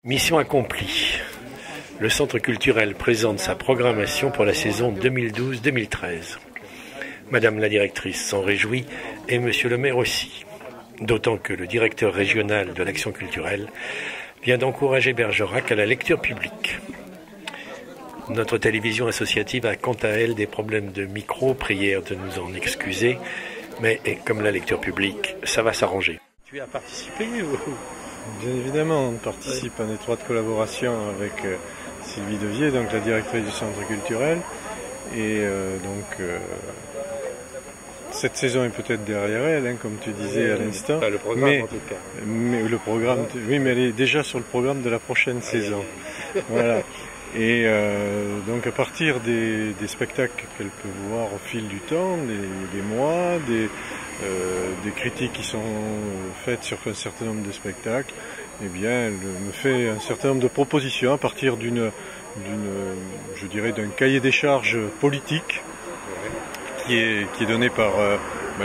Mission accomplie. Le Centre culturel présente sa programmation pour la saison 2012-2013. Madame la directrice s'en réjouit et Monsieur le maire aussi. D'autant que le directeur régional de l'action culturelle vient d'encourager Bergerac à la lecture publique. Notre télévision associative a quant à elle des problèmes de micro, prière de nous en excuser, mais comme la lecture publique, ça va s'arranger. Tu as participé ou... Bien évidemment, on participe en étroite collaboration avec Sylvie Devier, donc la directrice du centre culturel. Et cette saison est peut-être derrière elle, hein, comme tu disais à l'instant. Le programme en tout cas. Mais le programme, oui, mais elle est déjà sur le programme de la prochaine saison. Voilà. Et donc à partir des spectacles qu'elle peut voir au fil du temps, des mois, des critiques qui sont faites sur un certain nombre de spectacles, eh bien elle me fait un certain nombre de propositions à partir je dirais d'un cahier des charges politique qui est donné par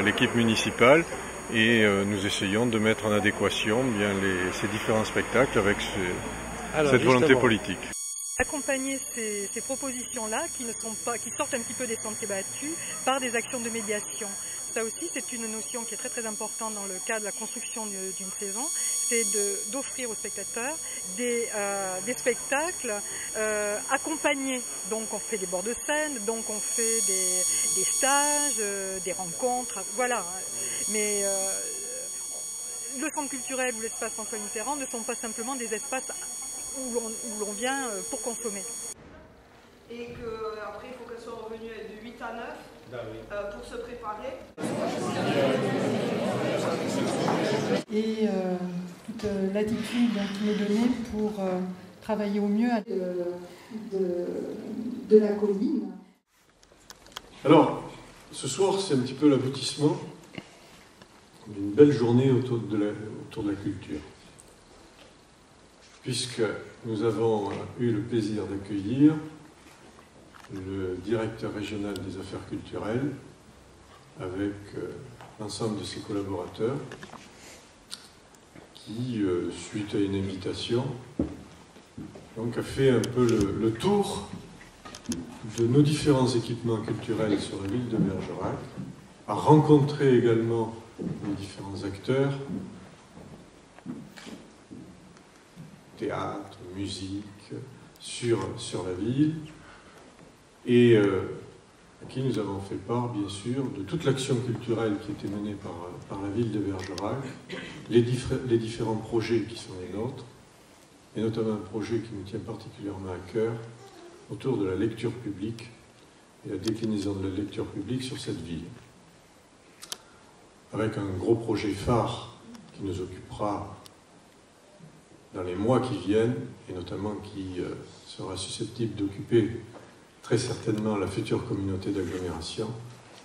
l'équipe municipale, et nous essayons de mettre en adéquation ces différents spectacles avec cette volonté politique. Accompagner ces propositions-là qui sortent un petit peu des sentiers battus par des actions de médiation. Ça aussi, c'est une notion qui est très très importante dans le cadre de la construction d'une saison, c'est d'offrir aux spectateurs des spectacles accompagnés. Donc on fait des bords de scène, donc on fait des stages, des rencontres, voilà. Mais le centre culturel ou l'espace François Mitterrand ne sont pas simplement des espaces où l'on vient pour consommer. Et qu'après il faut qu'elle soit revenue de 8 à 9 pour se préparer. Et toute l'attitude qui m'est donnée pour travailler au mieux de la colline. Alors, ce soir, c'est un petit peu l'aboutissement d'une belle journée autour de la culture, puisque nous avons eu le plaisir d'accueillir le directeur régional des affaires culturelles avec l'ensemble de ses collaborateurs qui, suite à une invitation, donc a fait un peu le tour de nos différents équipements culturels sur la ville de Bergerac, a rencontré également les différents acteurs, théâtre, musique, sur la ville, et à qui nous avons fait part, bien sûr, de toute l'action culturelle qui était menée par la ville de Bergerac, les différents projets qui sont les nôtres, et notamment un projet qui nous tient particulièrement à cœur, autour de la lecture publique et la déclinaison de la lecture publique sur cette ville. Avec un gros projet phare qui nous occupera dans les mois qui viennent, et notamment qui sera susceptible d'occuper très certainement la future communauté d'agglomération,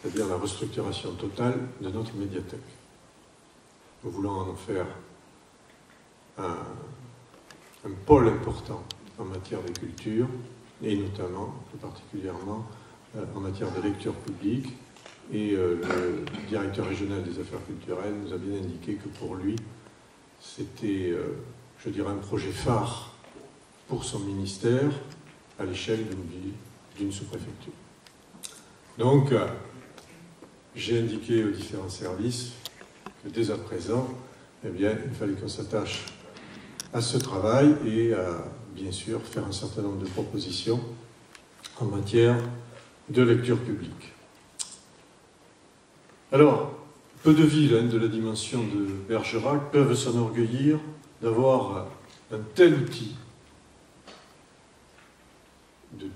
c'est-à-dire la restructuration totale de notre médiathèque. Nous voulons en faire un pôle important en matière de culture, et notamment, plus particulièrement, en matière de lecture publique. Et le directeur régional des affaires culturelles nous a bien indiqué que pour lui, c'était, je dirais, un projet phare pour son ministère à l'échelle d'une ville, d'une sous-préfecture. Donc, j'ai indiqué aux différents services que dès à présent, eh bien, il fallait qu'on s'attache à ce travail et à, bien sûr, faire un certain nombre de propositions en matière de lecture publique. Alors, peu de villes de la dimension de Bergerac peuvent s'enorgueillir d'avoir un tel outil, de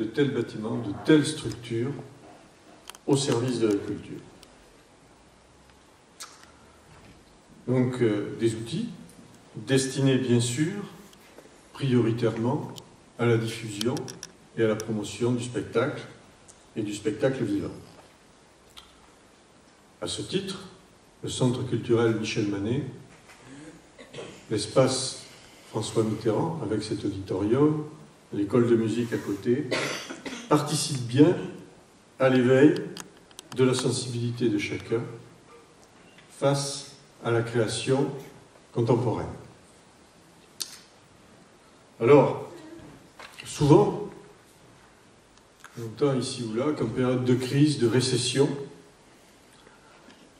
tels bâtiments, de telles structures au service de la culture. Donc, des outils destinés, bien sûr, prioritairement à la diffusion et à la promotion du spectacle et du spectacle vivant. À ce titre, le Centre culturel Michel Manet, l'espace François Mitterrand, avec cet auditorium, l'école de musique à côté, participe bien à l'éveil de la sensibilité de chacun face à la création contemporaine. Alors, souvent, on entend ici ou là qu'en période de crise, de récession,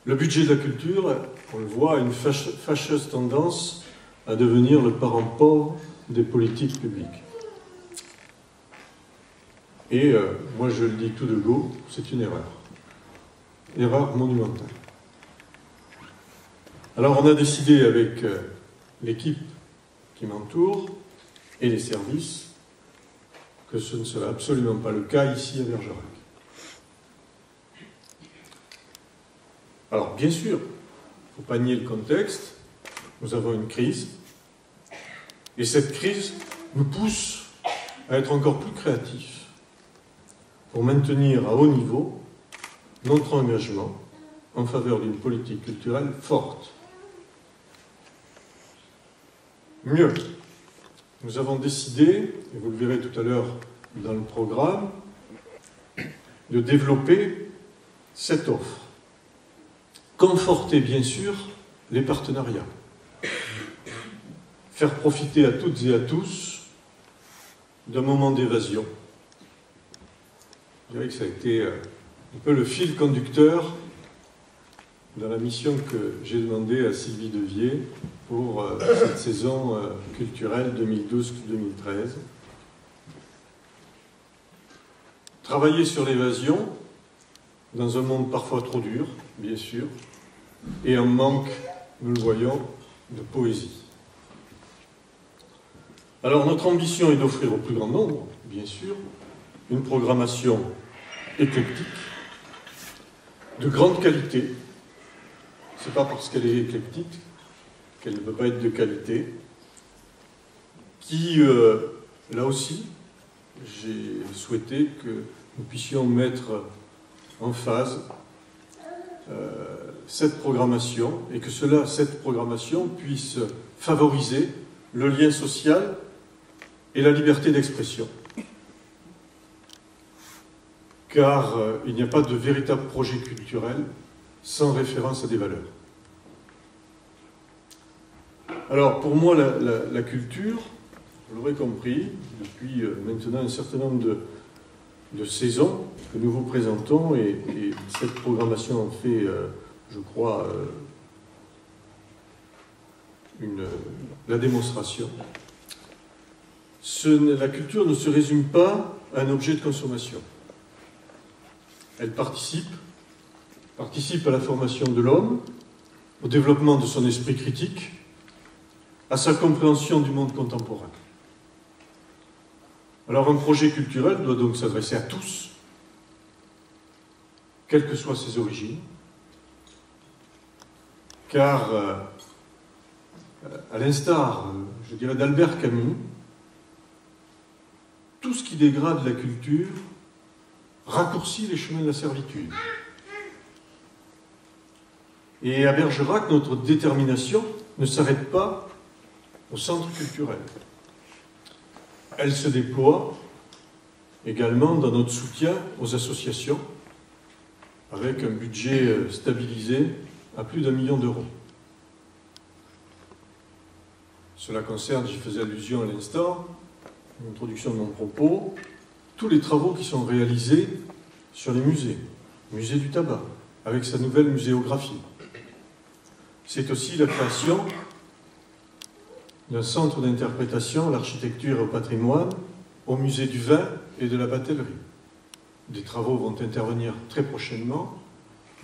le budget de la culture, on le voit, a une fâcheuse tendance à devenir le parent pauvre des politiques publiques. Et moi je le dis tout de go, c'est une erreur. Erreur monumentale. Alors on a décidé avec l'équipe qui m'entoure et les services que ce ne serait absolument pas le cas ici à Bergerac. Alors bien sûr, il ne faut pas nier le contexte, nous avons une crise, et cette crise nous pousse à être encore plus créatifs pour maintenir à haut niveau notre engagement en faveur d'une politique culturelle forte. Mieux, nous avons décidé, et vous le verrez tout à l'heure dans le programme, de développer cette offre. Conforter bien sûr les partenariats. Faire profiter à toutes et à tous d'un moment d'évasion. Je dirais que ça a été un peu le fil conducteur dans la mission que j'ai demandé à Sylvie Devier pour cette saison culturelle 2012-2013. Travailler sur l'évasion dans un monde parfois trop dur, bien sûr, et un manque, nous le voyons, de poésie. Alors notre ambition est d'offrir au plus grand nombre, bien sûr, une programmation éclectique, de grande qualité. C'est pas parce qu'elle est éclectique qu'elle ne peut pas être de qualité, qui, là aussi, j'ai souhaité que nous puissions mettre en phase cette programmation et que cette programmation puisse favoriser le lien social et la liberté d'expression. Car il n'y a pas de véritable projet culturel sans référence à des valeurs. Alors, pour moi, la culture, vous l'aurez compris, depuis maintenant un certain nombre de saisons que nous vous présentons, et cette programmation en fait, je crois, la démonstration. La culture ne se résume pas à un objet de consommation. Elle participe à la formation de l'homme, au développement de son esprit critique, à sa compréhension du monde contemporain. Alors un projet culturel doit donc s'adresser à tous, quelles que soient ses origines, car, à l'instar, je dirais, d'Albert Camus, tout ce qui dégrade la culture raccourcit les chemins de la servitude. Et à Bergerac, notre détermination ne s'arrête pas au centre culturel. Elle se déploie également dans notre soutien aux associations, avec un budget stabilisé à plus d'1 million d'euros. Cela concerne, j'y faisais allusion à l'instant, l'introduction de mon propos, tous les travaux qui sont réalisés sur les musées, musée du tabac, avec sa nouvelle muséographie. C'est aussi la création d'un centre d'interprétation à l'architecture et au patrimoine au musée du vin et de la batellerie. Des travaux vont intervenir très prochainement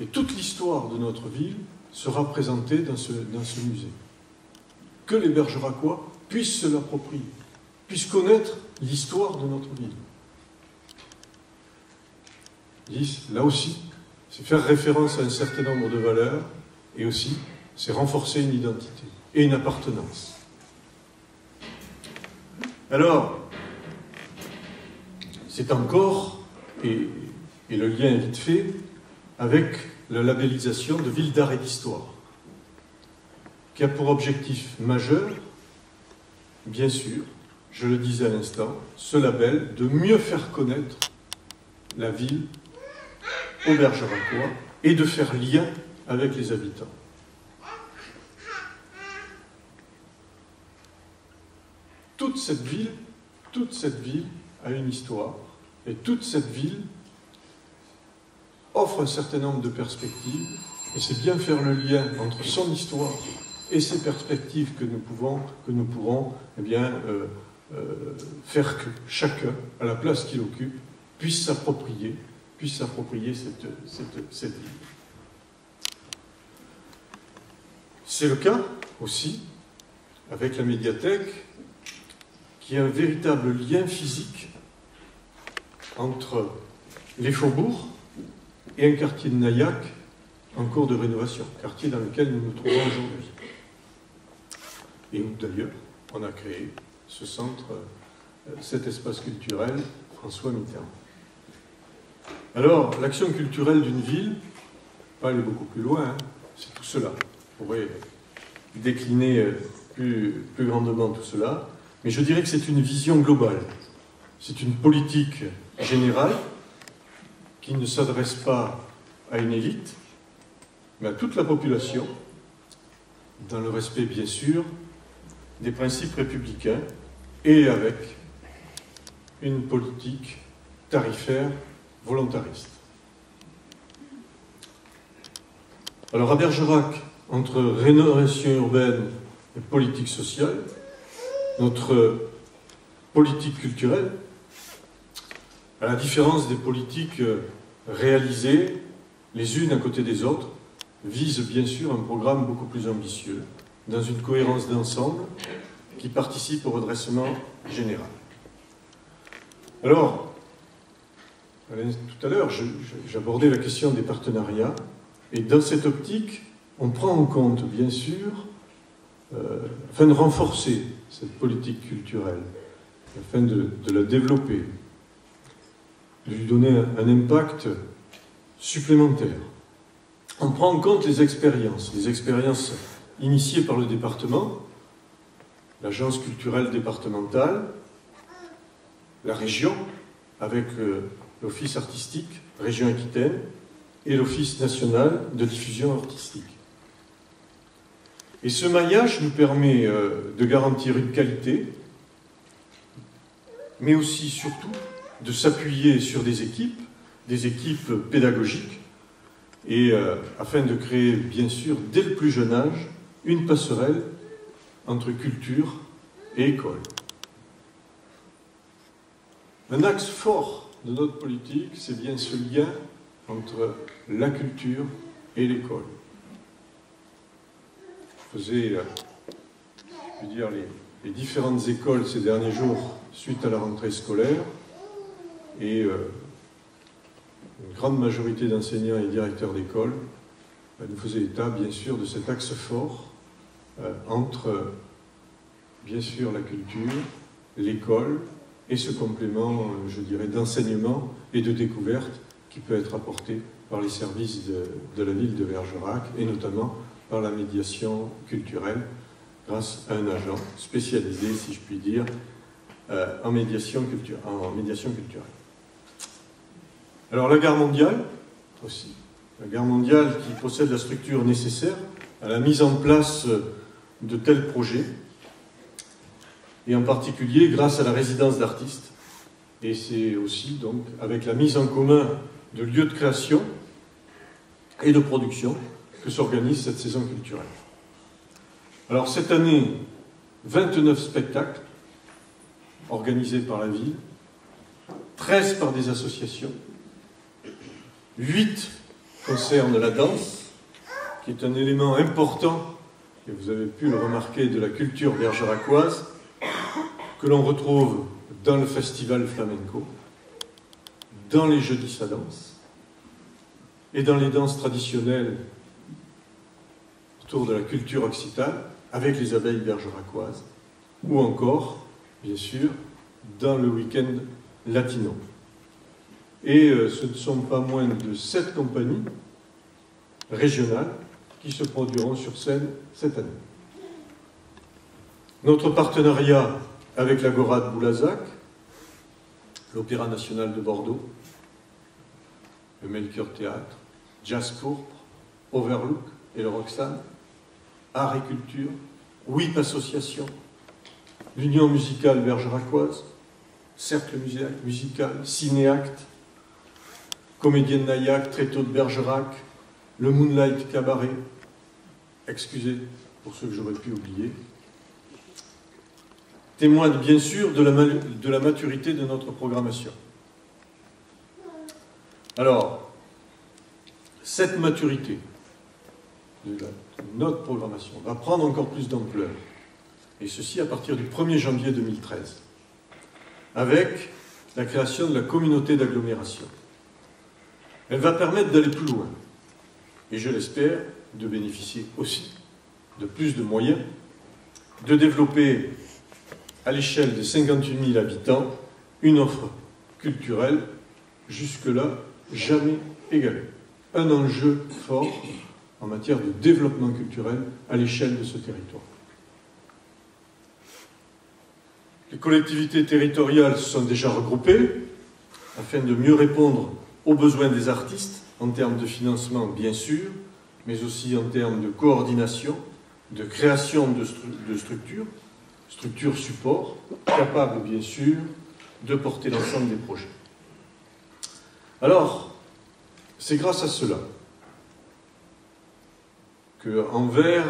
et toute l'histoire de notre ville sera présentée dans ce musée. Que les Bergeracois puissent se l'approprier, puissent connaître l'histoire de notre ville. Là aussi, c'est faire référence à un certain nombre de valeurs et aussi, c'est renforcer une identité et une appartenance. Alors, c'est encore, et le lien est vite fait, avec la labellisation de Ville d'art et d'histoire, qui a pour objectif majeur, bien sûr, je le disais à l'instant, ce label de mieux faire connaître la ville aux Bergeracois et de faire lien avec les habitants. toute cette ville a une histoire, et toute cette ville offre un certain nombre de perspectives, et c'est bien faire le lien entre son histoire et ces perspectives que nous pourrons eh bien, faire que chacun, à la place qu'il occupe, puisse s'approprier cette ville. C'est le cas aussi avec la médiathèque, qui a un véritable lien physique entre les faubourgs et un quartier de Nayac en cours de rénovation, quartier dans lequel nous nous trouvons aujourd'hui. Et où d'ailleurs on a créé ce centre, cet espace culturel François Mitterrand. Alors, l'action culturelle d'une ville, pas aller beaucoup plus loin, hein, c'est tout cela. On pourrait décliner plus grandement tout cela, mais je dirais que c'est une vision globale. C'est une politique générale qui ne s'adresse pas à une élite, mais à toute la population, dans le respect, bien sûr, des principes républicains et avec une politique tarifaire volontariste. Alors à Bergerac, entre rénovation urbaine et politique sociale, notre politique culturelle, à la différence des politiques réalisées les unes à côté des autres, vise bien sûr un programme beaucoup plus ambitieux, dans une cohérence d'ensemble qui participe au redressement général. Alors, tout à l'heure, j'abordais la question des partenariats, et dans cette optique, on prend en compte, bien sûr, afin de renforcer cette politique culturelle, afin de la développer, de lui donner un impact supplémentaire. On prend en compte les expériences initiées par le département, l'agence culturelle départementale, la région, avec l'Office artistique, région Aquitaine, et l'Office national de diffusion artistique. Et ce maillage nous permet de garantir une qualité, mais aussi, surtout, de s'appuyer sur des équipes pédagogiques, et afin de créer, bien sûr, dès le plus jeune âge, une passerelle entre culture et école. Un axe fort de notre politique, c'est bien ce lien entre la culture et l'école. Je faisais, je veux dire, les différentes écoles ces derniers jours suite à la rentrée scolaire, et une grande majorité d'enseignants et directeurs d'école nous faisaient état, bien sûr, de cet axe fort entre, bien sûr, la culture, l'école, et ce complément, je dirais, d'enseignement et de découverte qui peut être apporté par les services de la ville de Bergerac, et notamment par la médiation culturelle, grâce à un agent spécialisé, si je puis dire, en médiation culturelle. Alors la Gare mondiale, aussi. La Gare mondiale qui possède la structure nécessaire à la mise en place de tels projets, et en particulier grâce à la résidence d'artistes. Et c'est aussi donc avec la mise en commun de lieux de création et de production que s'organise cette saison culturelle. Alors cette année, 29 spectacles organisés par la ville, 13 par des associations, 8 concernent la danse, qui est un élément important, et vous avez pu le remarquer, de la culture bergeracoise, que l'on retrouve dans le festival flamenco, dans les jeudis sa danse, et dans les danses traditionnelles autour de la culture occitane, avec les abeilles bergeracoises, ou encore, bien sûr, dans le week-end latino. Et ce ne sont pas moins de 7 compagnies régionales qui se produiront sur scène cette année. Notre partenariat avec l'Agora de Boulazac, l'Opéra national de Bordeaux, le Melchior Théâtre, Jazz Pourpre, Overlook et le Roxane, Art et Culture, WIP Association, l'Union musicale bergeracoise, Cercle musical, Cinéacte, Comédien de Naillac, Tréteau de Bergerac, le Moonlight Cabaret, excusez pour ceux que j'aurais pu oublier, témoignent bien sûr de la maturité de notre programmation. Alors, cette maturité de notre programmation va prendre encore plus d'ampleur, et ceci à partir du 1er janvier 2013, avec la création de la communauté d'agglomération. Elle va permettre d'aller plus loin, et je l'espère, de bénéficier aussi de plus de moyens, de développer à l'échelle de 58 000 habitants une offre culturelle jusque-là jamais égalée. Un enjeu fort en matière de développement culturel à l'échelle de ce territoire. Les collectivités territoriales se sont déjà regroupées afin de mieux répondre aux besoins des artistes en termes de financement, bien sûr, mais aussi en termes de coordination, de création de structures support, capables, bien sûr, de porter l'ensemble des projets. Alors, c'est grâce à cela que, envers,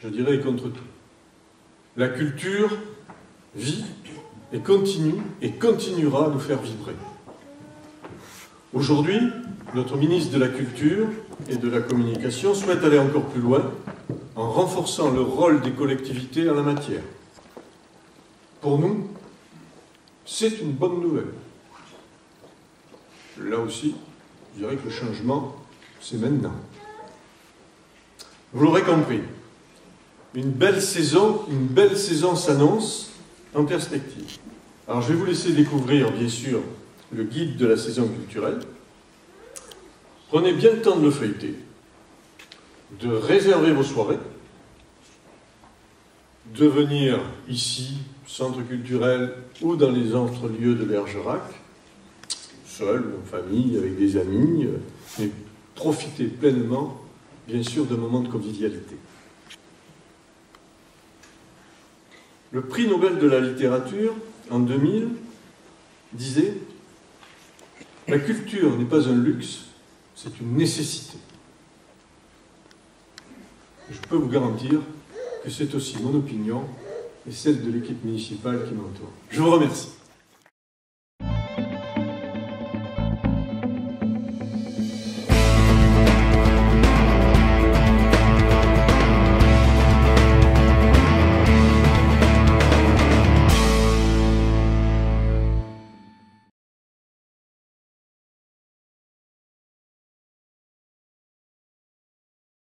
je dirais, contre tout, la culture vit et continue et continuera à nous faire vibrer. Aujourd'hui, notre ministre de la Culture et de la Communication souhaite aller encore plus loin en renforçant le rôle des collectivités en la matière. Pour nous, c'est une bonne nouvelle. Là aussi, je dirais que le changement, c'est maintenant. Vous l'aurez compris, une belle saison s'annonce en perspective. Alors je vais vous laisser découvrir, bien sûr, le guide de la saison culturelle. Prenez bien le temps de le feuilleter, de réserver vos soirées, de venir ici, centre culturel ou dans les autres lieux de Bergerac, seul ou en famille, avec des amis, mais profitez pleinement, bien sûr, d'un moment de convivialité. Le prix Nobel de la littérature, en 2000, disait « La culture n'est pas un luxe, c'est une nécessité. » Je peux vous garantir que c'est aussi mon opinion et celle de l'équipe municipale qui m'entoure. Je vous remercie.